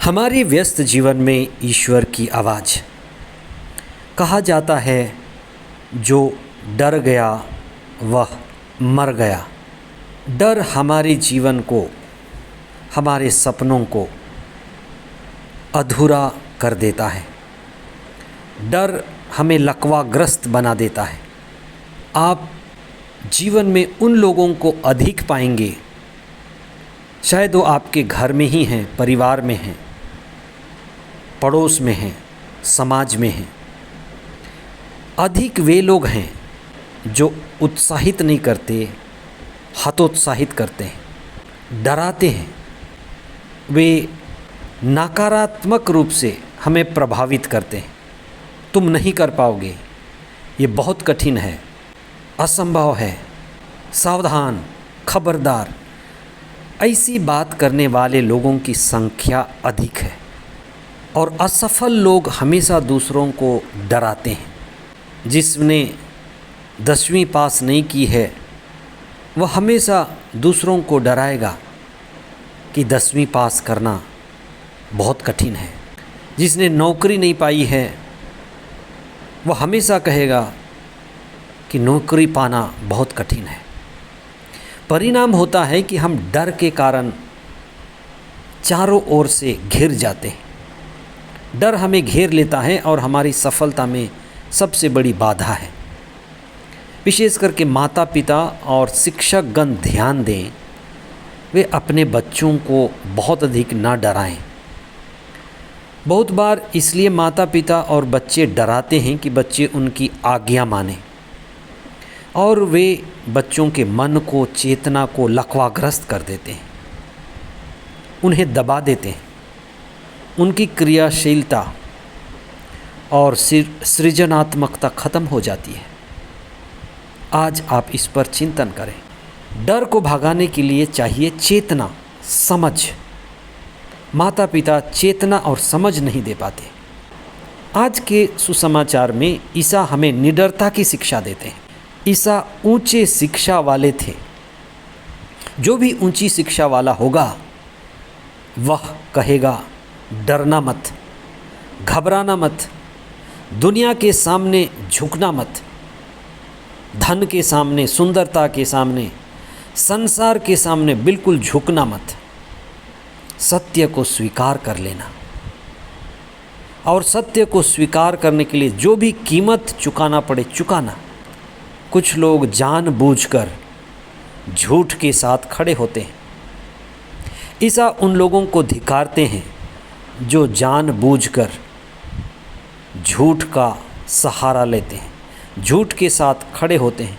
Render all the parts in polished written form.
हमारे व्यस्त जीवन में ईश्वर की आवाज़। कहा जाता है जो डर गया वह मर गया। डर हमारे जीवन को, हमारे सपनों को अधूरा कर देता है। डर हमें लकवाग्रस्त बना देता है। आप जीवन में उन लोगों को अधिक पाएंगे, शायद वो आपके घर में ही हैं, परिवार में हैं, पड़ोस में हैं, समाज में हैं। अधिक वे लोग हैं जो उत्साहित नहीं करते, हतोत्साहित करते हैं, डराते हैं। वे नकारात्मक रूप से हमें प्रभावित करते हैं। तुम नहीं कर पाओगे, ये बहुत कठिन है, असंभव है, सावधान, खबरदार। ऐसी बात करने वाले लोगों की संख्या अधिक है और असफल लोग हमेशा दूसरों को डराते हैं। जिसने 10वीं पास नहीं की है वह हमेशा दूसरों को डराएगा कि 10वीं पास करना बहुत कठिन है। जिसने नौकरी नहीं पाई है वह हमेशा कहेगा कि नौकरी पाना बहुत कठिन है। परिणाम होता है कि हम डर के कारण चारों ओर से घिर जाते हैं। डर हमें घेर लेता है और हमारी सफलता में सबसे बड़ी बाधा है। विशेष करके माता पिता और शिक्षकगण ध्यान दें, वे अपने बच्चों को बहुत अधिक ना डराएं। बहुत बार इसलिए माता पिता और बच्चे डराते हैं कि बच्चे उनकी आज्ञा मानें और वे बच्चों के मन को, चेतना को लकवाग्रस्त कर देते हैं, उन्हें दबा देते हैं। उनकी क्रियाशीलता और सृजनात्मकता खत्म हो जाती है। आज आप इस पर चिंतन करें। डर को भगाने के लिए चाहिए चेतना, समझ। माता पिता चेतना और समझ नहीं दे पाते। आज के सुसमाचार में ईसा हमें निडरता की शिक्षा देते हैं। ईसा ऊंचे शिक्षा वाले थे। जो भी ऊंची शिक्षा वाला होगा वह कहेगा डरना मत, घबराना मत, दुनिया के सामने झुकना मत, धन के सामने, सुंदरता के सामने, संसार के सामने बिल्कुल झुकना मत। सत्य को स्वीकार कर लेना और सत्य को स्वीकार करने के लिए जो भी कीमत चुकाना पड़े चुकाना। कुछ लोग जानबूझकर झूठ के साथ खड़े होते हैं। ईसा उन लोगों को धिक्कारते हैं जो जानबूझकर झूठ का सहारा लेते हैं, झूठ के साथ खड़े होते हैं।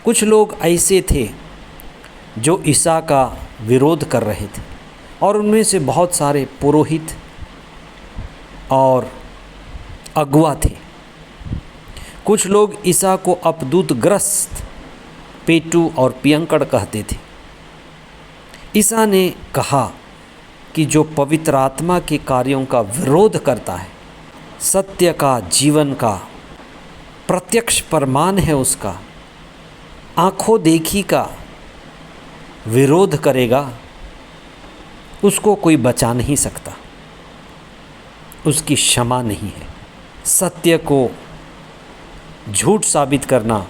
कुछ लोग ऐसे थे जो ईसा का विरोध कर रहे थे और उनमें से बहुत सारे पुरोहित और अगुआ थे। कुछ लोग ईसा को अपदूतग्रस्त, पेटू और पियंकड़ कहते थे। ईसा ने कहा कि जो पवित्र आत्मा के कार्यों का विरोध करता है, सत्य का, जीवन का प्रत्यक्ष प्रमाण है उसका, आंखों देखी का विरोध करेगा, उसको कोई बचा नहीं सकता, उसकी क्षमा नहीं है। सत्य को झूठ साबित करना,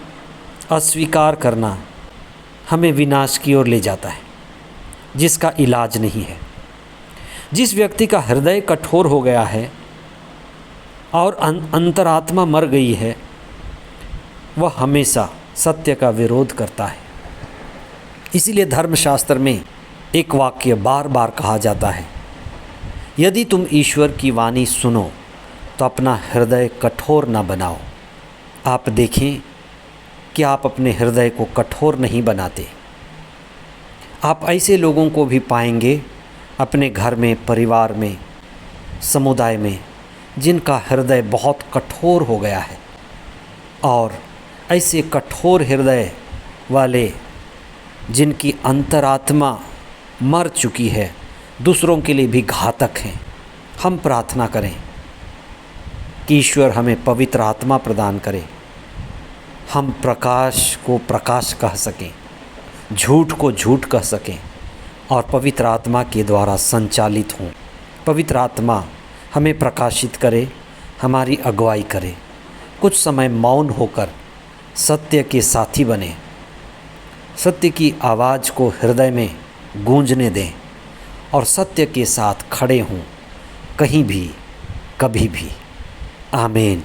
अस्वीकार करना हमें विनाश की ओर ले जाता है, जिसका इलाज नहीं है। जिस व्यक्ति का हृदय कठोर हो गया है और अंतरात्मा मर गई है, वह हमेशा सत्य का विरोध करता है। इसीलिए धर्मशास्त्र में एक वाक्य बार बार कहा जाता है, यदि तुम ईश्वर की वाणी सुनो तो अपना हृदय कठोर ना बनाओ। आप देखें कि आप अपने हृदय को कठोर नहीं बनाते। आप ऐसे लोगों को भी पाएंगे अपने घर में, परिवार में, समुदाय में, जिनका हृदय बहुत कठोर हो गया है और ऐसे कठोर हृदय वाले जिनकी अंतरात्मा मर चुकी है, दूसरों के लिए भी घातक हैं। हम प्रार्थना करें कि ईश्वर हमें पवित्र आत्मा प्रदान करे, हम प्रकाश को प्रकाश कह सकें, झूठ को झूठ कह सकें और पवित्र आत्मा के द्वारा संचालित हों। पवित्र आत्मा हमें प्रकाशित करे, हमारी अगुवाई करे। कुछ समय मौन होकर सत्य के साथी बने, सत्य की आवाज़ को हृदय में गूंजने दें और सत्य के साथ खड़े हों, कहीं भी, कभी भी। आमीन।